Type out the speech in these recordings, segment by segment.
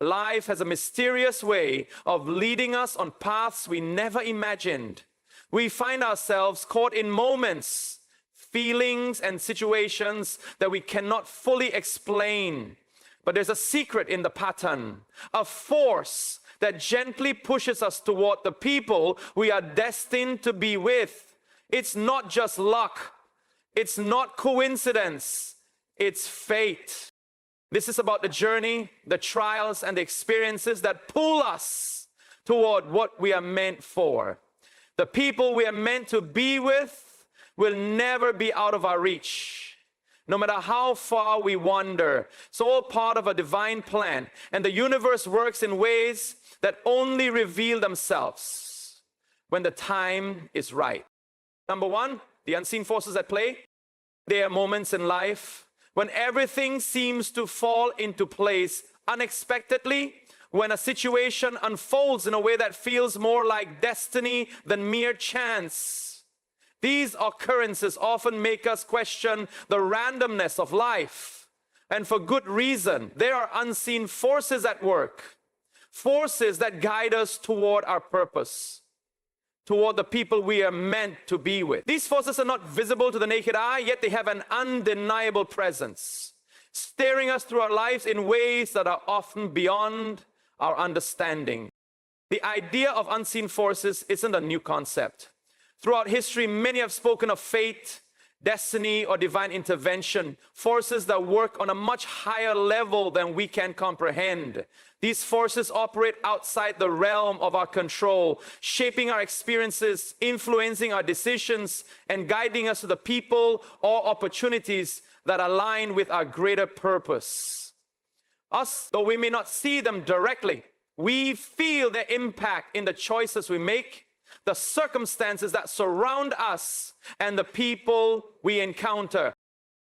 Life has a mysterious way of leading us on paths we never imagined. We find ourselves caught in moments, feelings, and situations that we cannot fully explain. But there's a secret in the pattern, a force that gently pushes us toward the people we are destined to be with. It's not just luck. It's not coincidence. It's fate. This is about the journey, the trials, and the experiences that pull us toward what we are meant for. The people we are meant to be with will never be out of our reach, no matter how far we wander. It's all part of a divine plan, and the universe works in ways that only reveal themselves when the time is right. Number one, the unseen forces at play. There are moments in life when everything seems to fall into place unexpectedly, when a situation unfolds in a way that feels more like destiny than mere chance. These occurrences often make us question the randomness of life, and for good reason. There are unseen forces at work, forces that guide us toward our purpose, toward the people we are meant to be with. These forces are not visible to the naked eye, yet they have an undeniable presence, steering us through our lives in ways that are often beyond our understanding. The idea of unseen forces isn't a new concept. Throughout history, many have spoken of fate, destiny, or divine intervention, forces that work on a much higher level than we can comprehend. These forces operate outside the realm of our control, shaping our experiences, influencing our decisions, and guiding us to the people or opportunities that align with our greater purpose. Us, though we may not see them directly, we feel their impact in the choices we make, the circumstances that surround us, and the people we encounter.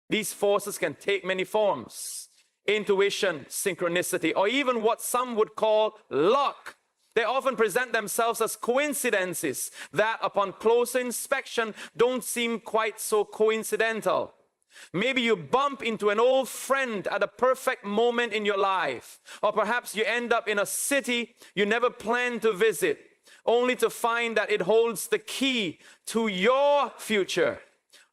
These forces can take many forms: intuition, synchronicity, or even what some would call luck. They often present themselves as coincidences that, upon closer inspection, don't seem quite so coincidental. Maybe you bump into an old friend at a perfect moment in your life, or perhaps you end up in a city you never planned to visit, only to find that it holds the key to your future.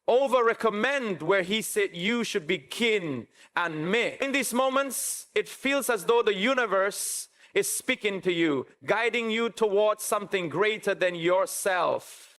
Over-recommend where he said you should begin and make. In these moments, it feels as though the universe is speaking to you, guiding you towards something greater than yourself.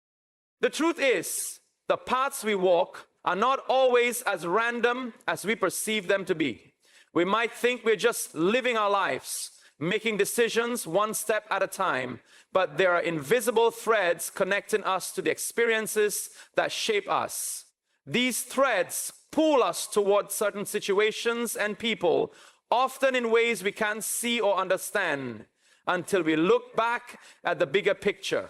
The truth is, the paths we walk are not always as random as we perceive them to be. We might think we're just living our lives, making decisions one step at a time, but there are invisible threads connecting us to the experiences that shape us. These threads pull us toward certain situations and people, often in ways we can't see or understand until we look back at the bigger picture.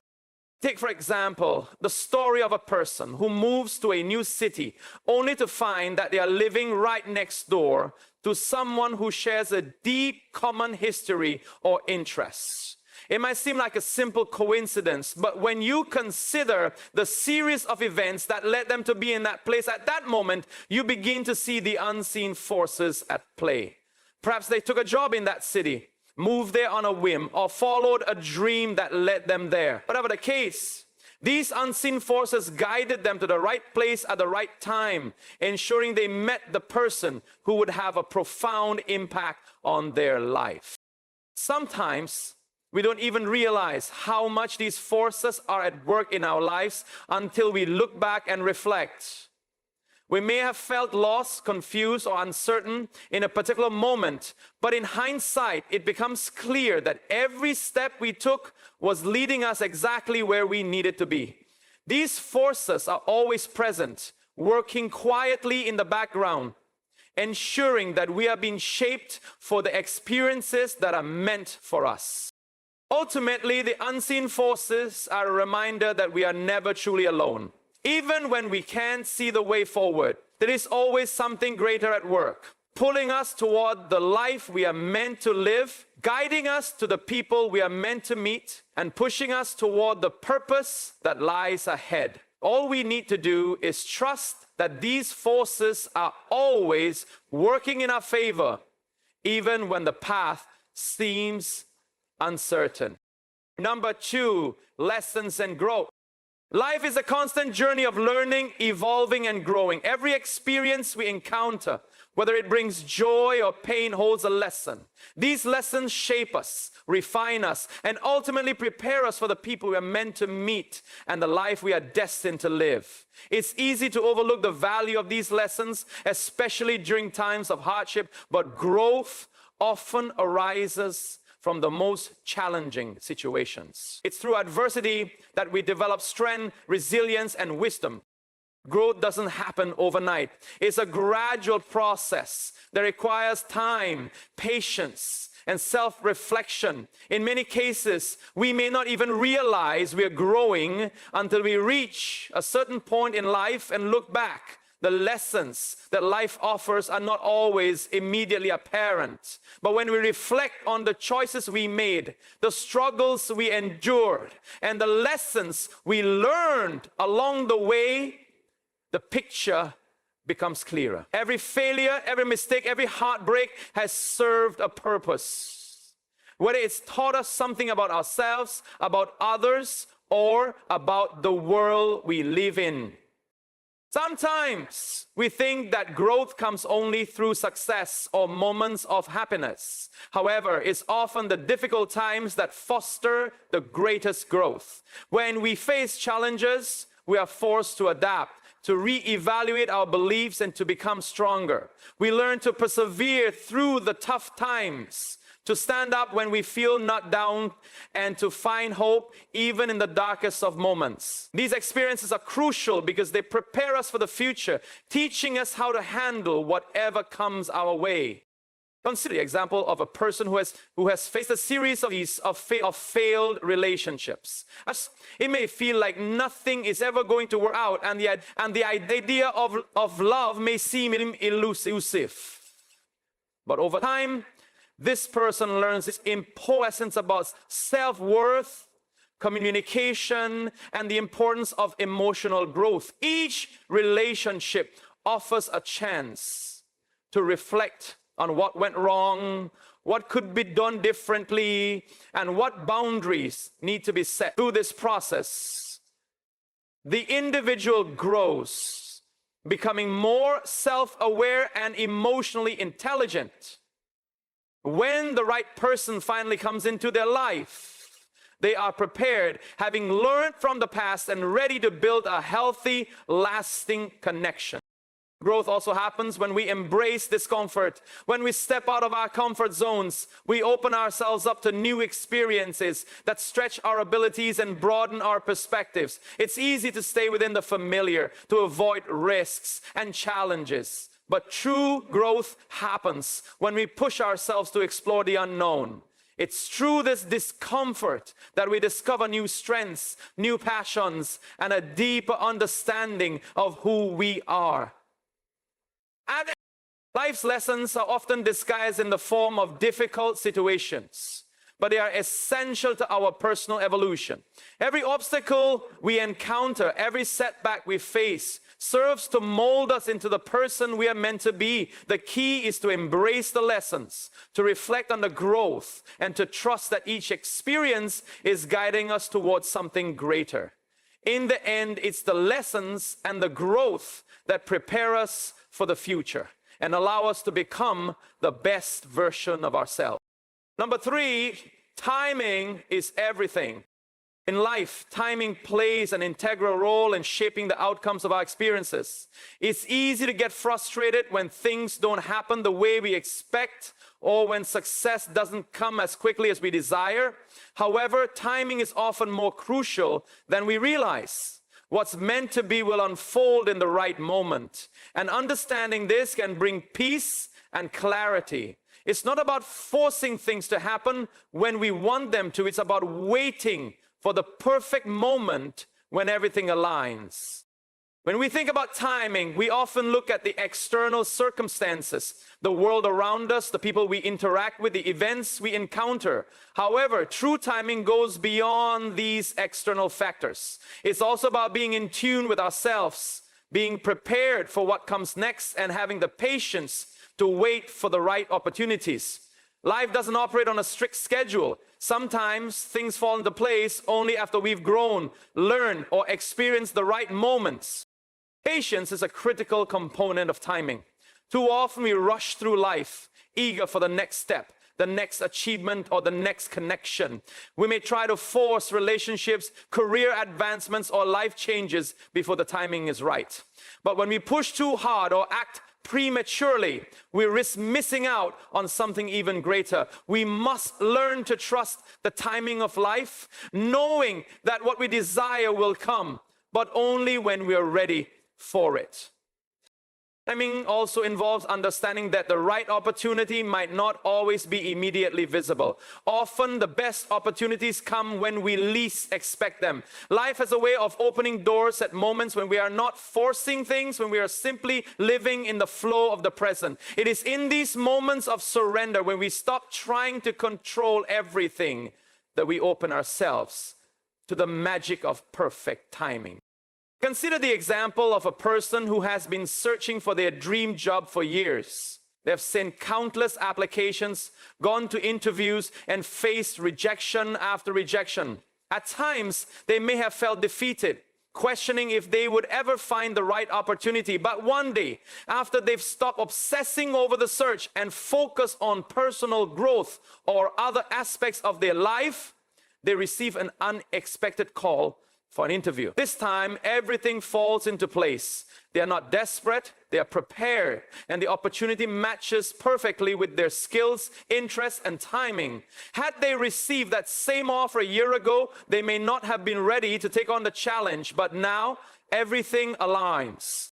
Take, for example, the story of a person who moves to a new city only to find that they are living right next door to someone who shares a deep common history or interests. It might seem like a simple coincidence, but when you consider the series of events that led them to be in that place at that moment, you begin to see the unseen forces at play. Perhaps they took a job in that city, moved there on a whim, or followed a dream that led them there. Whatever the case, these unseen forces guided them to the right place at the right time, ensuring they met the person who would have a profound impact on their life. Sometimes we don't even realize how much these forces are at work in our lives until we look back and reflect. We may have felt lost, confused, or uncertain in a particular moment, but in hindsight, it becomes clear that every step we took was leading us exactly where we needed to be. These forces are always present, working quietly in the background, ensuring that we are being shaped for the experiences that are meant for us. Ultimately, the unseen forces are a reminder that we are never truly alone. Even when we can't see the way forward, there is always something greater at work, pulling us toward the life we are meant to live, guiding us to the people we are meant to meet, and pushing us toward the purpose that lies ahead. All we need to do is trust that these forces are always working in our favor, even when the path seems uncertain. Number 2, lessons and growth. Life is a constant journey of learning, evolving, and growing. Every experience we encounter, whether it brings joy or pain, holds a lesson. These lessons shape us, refine us, and ultimately prepare us for the people we are meant to meet and the life we are destined to live. It's easy to overlook the value of these lessons, especially during times of hardship, but growth often arises from the most challenging situations. It's through adversity that we develop strength, resilience, and wisdom. Growth doesn't happen overnight. It's a gradual process that requires time, patience, and self-reflection. In many cases, we may not even realize we are growing until we reach a certain point in life and look back. The lessons that life offers are not always immediately apparent. But when we reflect on the choices we made, the struggles we endured, and the lessons we learned along the way, the picture becomes clearer. Every failure, every mistake, every heartbreak has served a purpose. Whether it's taught us something about ourselves, about others, or about the world we live in. Sometimes we think that growth comes only through success or moments of happiness. However, it's often the difficult times that foster the greatest growth. When we face challenges, we are forced to adapt, to reevaluate our beliefs, and to become stronger. We learn to persevere through the tough times, to stand up when we feel knocked down, and to find hope even in the darkest of moments. These experiences are crucial because they prepare us for the future, teaching us how to handle whatever comes our way. Consider the example of a person who has faced a series of failed relationships. It may feel like nothing is ever going to work out, and the idea of love may seem elusive. But over time, this person learns this important lessons about self-worth, communication, and the importance of emotional growth. Each relationship offers a chance to reflect on what went wrong, what could be done differently, and what boundaries need to be set. Through this process, the individual grows, becoming more self-aware and emotionally intelligent. When the right person finally comes into their life, they are prepared, having learned from the past and ready to build a healthy, lasting connection. Growth also happens when we embrace discomfort. When we step out of our comfort zones, we open ourselves up to new experiences that stretch our abilities and broaden our perspectives. It's easy to stay within the familiar, to avoid risks and challenges. But true growth happens when we push ourselves to explore the unknown. It's through this discomfort that we discover new strengths, new passions, and a deeper understanding of who we are. And life's lessons are often disguised in the form of difficult situations, but they are essential to our personal evolution. Every obstacle we encounter, every setback we face, serves to mold us into the person we are meant to be. The key is to embrace the lessons, to reflect on the growth, and to trust that each experience is guiding us towards something greater. In the end, it's the lessons and the growth that prepare us for the future and allow us to become the best version of ourselves. Number 3, timing is everything. In life, timing plays an integral role in shaping the outcomes of our experiences. It's easy to get frustrated when things don't happen the way we expect, or when success doesn't come as quickly as we desire. However, timing is often more crucial than we realize. What's meant to be will unfold in the right moment. And understanding this can bring peace and clarity. It's not about forcing things to happen when we want them to. It's about waiting for the perfect moment when everything aligns. When we think about timing, we often look at the external circumstances, the world around us, the people we interact with, the events we encounter. However, true timing goes beyond these external factors. It's also about being in tune with ourselves, being prepared for what comes next, and having the patience to wait for the right opportunities. Life doesn't operate on a strict schedule. Sometimes things fall into place only after we've grown, learned, or experienced the right moments. Patience is a critical component of timing. Too often we rush through life, eager for the next step, the next achievement, or the next connection. We may try to force relationships, career advancements, or life changes before the timing is right. But when we push too hard or act prematurely, we risk missing out on something even greater. We must learn to trust the timing of life, knowing that what we desire will come, but only when we are ready for it. Timing also involves understanding that the right opportunity might not always be immediately visible. Often the best opportunities come when we least expect them. Life has a way of opening doors at moments when we are not forcing things, when we are simply living in the flow of the present. It is in these moments of surrender, when we stop trying to control everything, that we open ourselves to the magic of perfect timing. Consider the example of a person who has been searching for their dream job for years. They have sent countless applications, gone to interviews, and faced rejection after rejection. At times, they may have felt defeated, questioning if they would ever find the right opportunity. But one day, after they've stopped obsessing over the search and focus on personal growth or other aspects of their life, they receive an unexpected call for an interview. This time, everything falls into place. They are not desperate, they are prepared, and the opportunity matches perfectly with their skills, interests, and timing. Had they received that same offer a year ago, they may not have been ready to take on the challenge, but now everything aligns.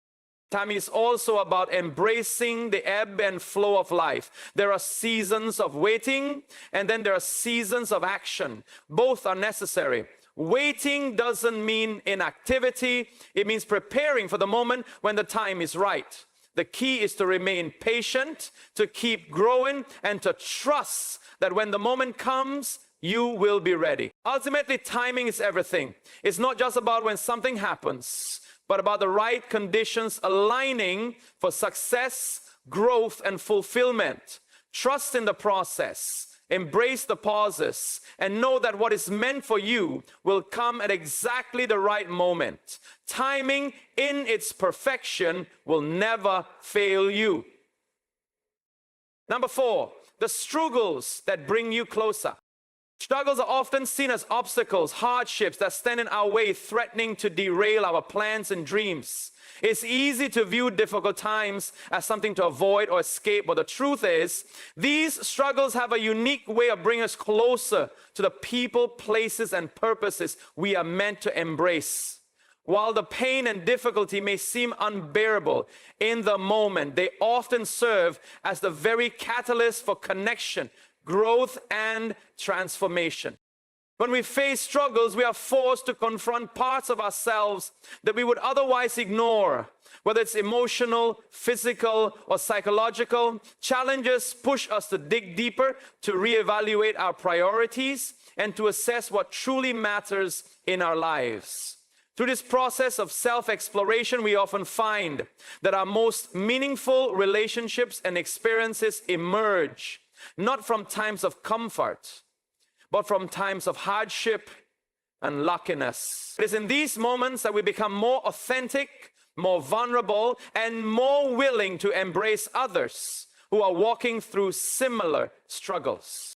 Timing is also about embracing the ebb and flow of life. There are seasons of waiting, and then there are seasons of action. Both are necessary. Waiting doesn't mean inactivity. It means preparing for the moment when the time is right. The key is to remain patient, to keep growing, and to trust that when the moment comes, you will be ready. Ultimately, timing is everything. It's not just about when something happens, but about the right conditions aligning for success, growth, and fulfillment. Trust in the process. Embrace the pauses and know that what is meant for you will come at exactly the right moment. Timing in its perfection will never fail you. Number 4, the struggles that bring you closer. Struggles are often seen as obstacles, hardships that stand in our way, threatening to derail our plans and dreams. It's easy to view difficult times as something to avoid or escape, but the truth is, these struggles have a unique way of bringing us closer to the people, places, and purposes we are meant to embrace. While the pain and difficulty may seem unbearable in the moment, they often serve as the very catalyst for connection, growth, and transformation. When we face struggles, we are forced to confront parts of ourselves that we would otherwise ignore. Whether it's emotional, physical, or psychological, challenges push us to dig deeper, to reevaluate our priorities, and to assess what truly matters in our lives. Through this process of self-exploration, we often find that our most meaningful relationships and experiences emerge not from times of comfort, but from times of hardship and luckiness. It is in these moments that we become more authentic, more vulnerable, and more willing to embrace others who are walking through similar struggles.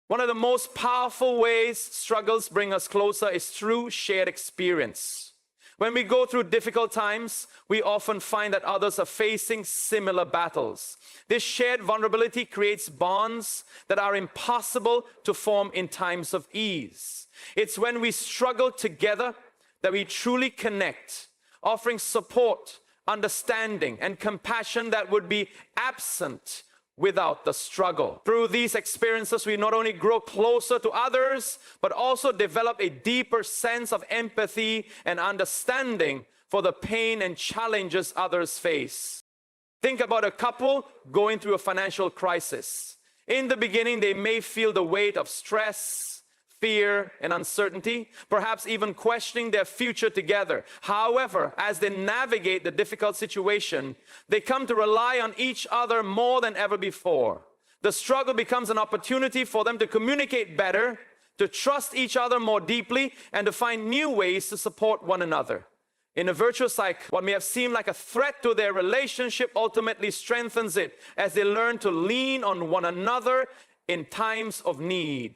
One of the most powerful ways struggles bring us closer is through shared experience. When we go through difficult times, we often find that others are facing similar battles. This shared vulnerability creates bonds that are impossible to form in times of ease. It's when we struggle together that we truly connect, offering support, understanding, and compassion that would be absent without the struggle. Through these experiences, we not only grow closer to others, but also develop a deeper sense of empathy and understanding for the pain and challenges others face. Think about a couple going through a financial crisis. In the beginning, they may feel the weight of stress, fear, and uncertainty, perhaps even questioning their future together. However, as they navigate the difficult situation, they come to rely on each other more than ever before. The struggle becomes an opportunity for them to communicate better, to trust each other more deeply, and to find new ways to support one another. In a virtuous cycle, what may have seemed like a threat to their relationship ultimately strengthens it as they learn to lean on one another in times of need.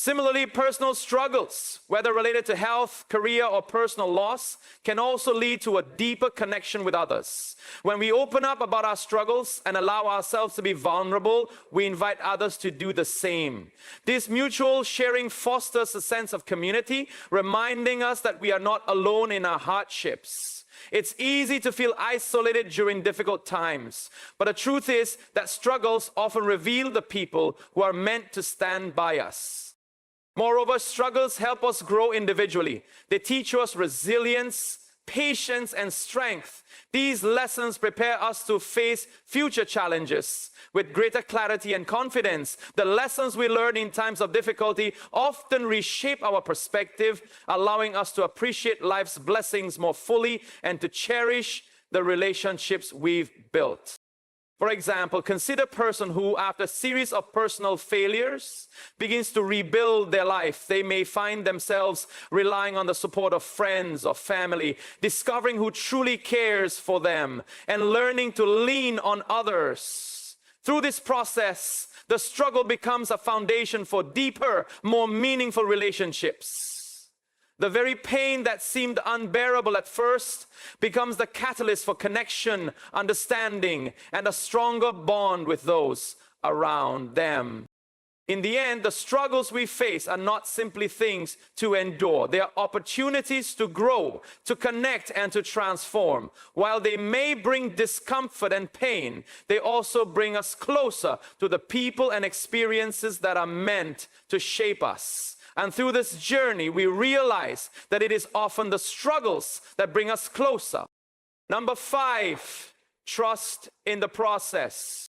Similarly, personal struggles, whether related to health, career, or personal loss, can also lead to a deeper connection with others. When we open up about our struggles and allow ourselves to be vulnerable, we invite others to do the same. This mutual sharing fosters a sense of community, reminding us that we are not alone in our hardships. It's easy to feel isolated during difficult times, but the truth is that struggles often reveal the people who are meant to stand by us. Moreover, struggles help us grow individually. They teach us resilience, patience, and strength. These lessons prepare us to face future challenges with greater clarity and confidence. The lessons we learn in times of difficulty often reshape our perspective, allowing us to appreciate life's blessings more fully and to cherish the relationships we've built. For example, consider a person who, after a series of personal failures, begins to rebuild their life. They may find themselves relying on the support of friends or family, discovering who truly cares for them, and learning to lean on others. Through this process, the struggle becomes a foundation for deeper, more meaningful relationships. The very pain that seemed unbearable at first becomes the catalyst for connection, understanding, and a stronger bond with those around them. In the end, the struggles we face are not simply things to endure. They are opportunities to grow, to connect, and to transform. While they may bring discomfort and pain, they also bring us closer to the people and experiences that are meant to shape us. And through this journey, we realize that it is often the struggles that bring us closer. Number 5, trust in the process.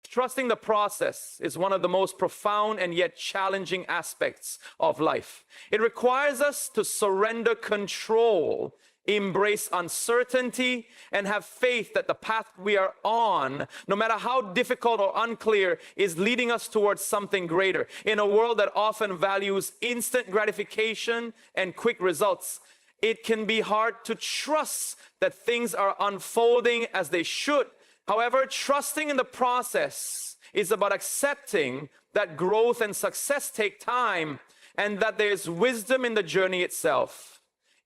Trusting the process is one of the most profound and yet challenging aspects of life. It requires us to surrender control, embrace uncertainty, and have faith that the path we are on, no matter how difficult or unclear, is leading us towards something greater. In a world that often values instant gratification and quick results, it can be hard to trust that things are unfolding as they should. However, trusting in the process is about accepting that growth and success take time and that there is wisdom in the journey itself,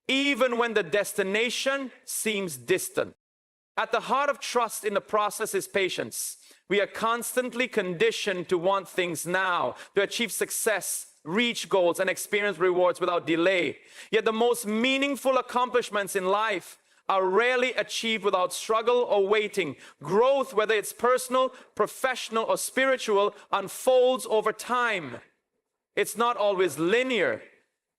even when the destination seems distant. At the heart of trust in the process is patience. We are constantly conditioned to want things now, to achieve success, reach goals, and experience rewards without delay. Yet the most meaningful accomplishments in life are rarely achieved without struggle or waiting. Growth, whether it's personal, professional, or spiritual, unfolds over time. It's not always linear,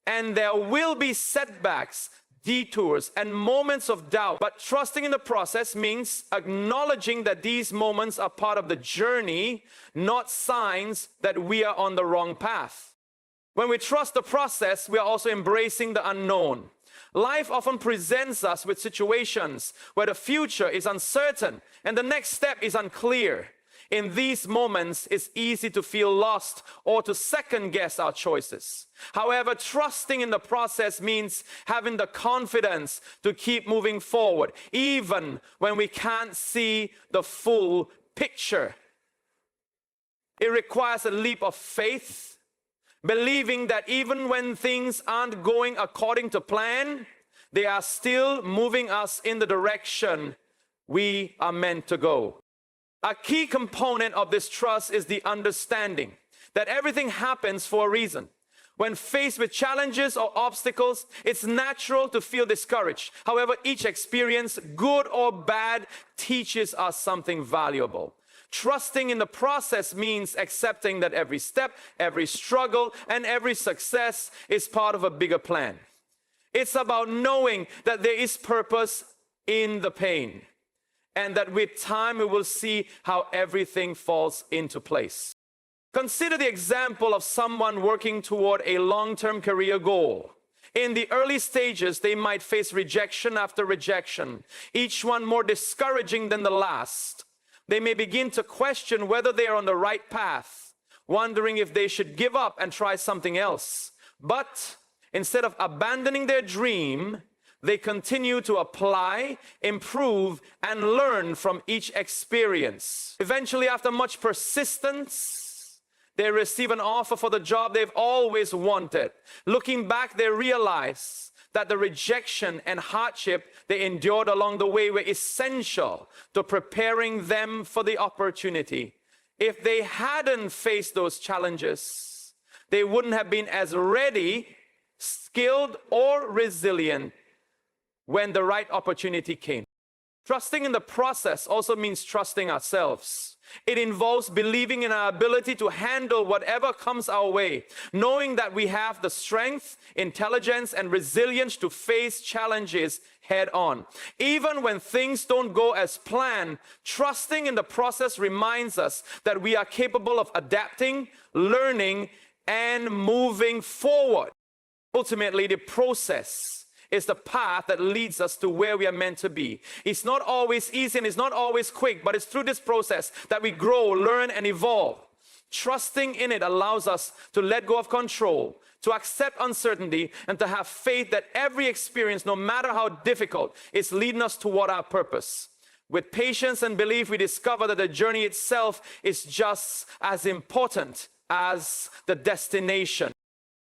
and there will be setbacks, detours, and moments of doubt. But trusting in the process means acknowledging that these moments are part of the journey, not signs that we are on the wrong path. When we trust the process, we are also embracing the unknown. Life often presents us with situations where the future is uncertain and the next step is unclear. In these moments, it's easy to feel lost or to second guess our choices. However, trusting in the process means having the confidence to keep moving forward, even when we can't see the full picture. It requires a leap of faith, believing that even when things aren't going according to plan, they are still moving us in the direction we are meant to go. A key component of this trust is the understanding that everything happens for a reason. When faced with challenges or obstacles, it's natural to feel discouraged. However, each experience, good or bad, teaches us something valuable. Trusting in the process means accepting that every step, every struggle, and every success is part of a bigger plan. It's about knowing that there is purpose in the pain, and that with time we will see how everything falls into place. Consider the example of someone working toward a long-term career goal. In the early stages, they might face rejection after rejection, each one more discouraging than the last. They may begin to question whether they are on the right path, wondering if they should give up and try something else. But instead of abandoning their dream, they continue to apply, improve, and learn from each experience. Eventually, after much persistence, they receive an offer for the job they've always wanted. Looking back, they realize that the rejection and hardship they endured along the way were essential to preparing them for the opportunity. If they hadn't faced those challenges, they wouldn't have been as ready, skilled, or resilient when the right opportunity came. Trusting in the process also means trusting ourselves. It involves believing in our ability to handle whatever comes our way, knowing that we have the strength, intelligence, and resilience to face challenges head on. Even when things don't go as planned, trusting in the process reminds us that we are capable of adapting, learning, and moving forward. Ultimately, the process is the path that leads us to where we are meant to be. It's not always easy and it's not always quick, but it's through this process that we grow, learn, and evolve. Trusting in it allows us to let go of control, to accept uncertainty, and to have faith that every experience, no matter how difficult, is leading us toward our purpose. With patience and belief, we discover that the journey itself is just as important as the destination.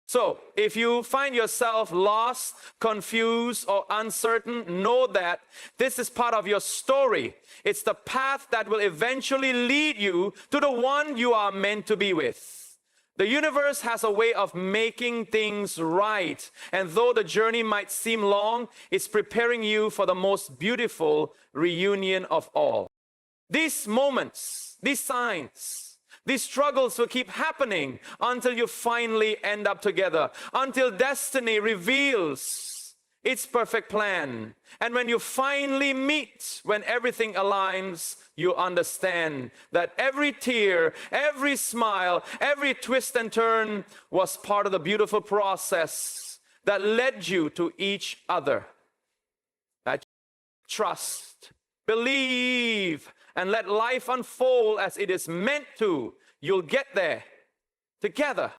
So, if you find yourself lost, confused, or uncertain, know that this is part of your story. It's the path that will eventually lead you to the one you are meant to be with. The universe has a way of making things right, and though the journey might seem long, it's preparing you for the most beautiful reunion of all. These moments, these signs, these struggles will keep happening until you finally end up together, until destiny reveals its perfect plan. And when you finally meet, when everything aligns, you understand that every tear, every smile, every twist and turn was part of the beautiful process that led you to each other. That trust, believe, and let life unfold as it is meant to. You'll get there together.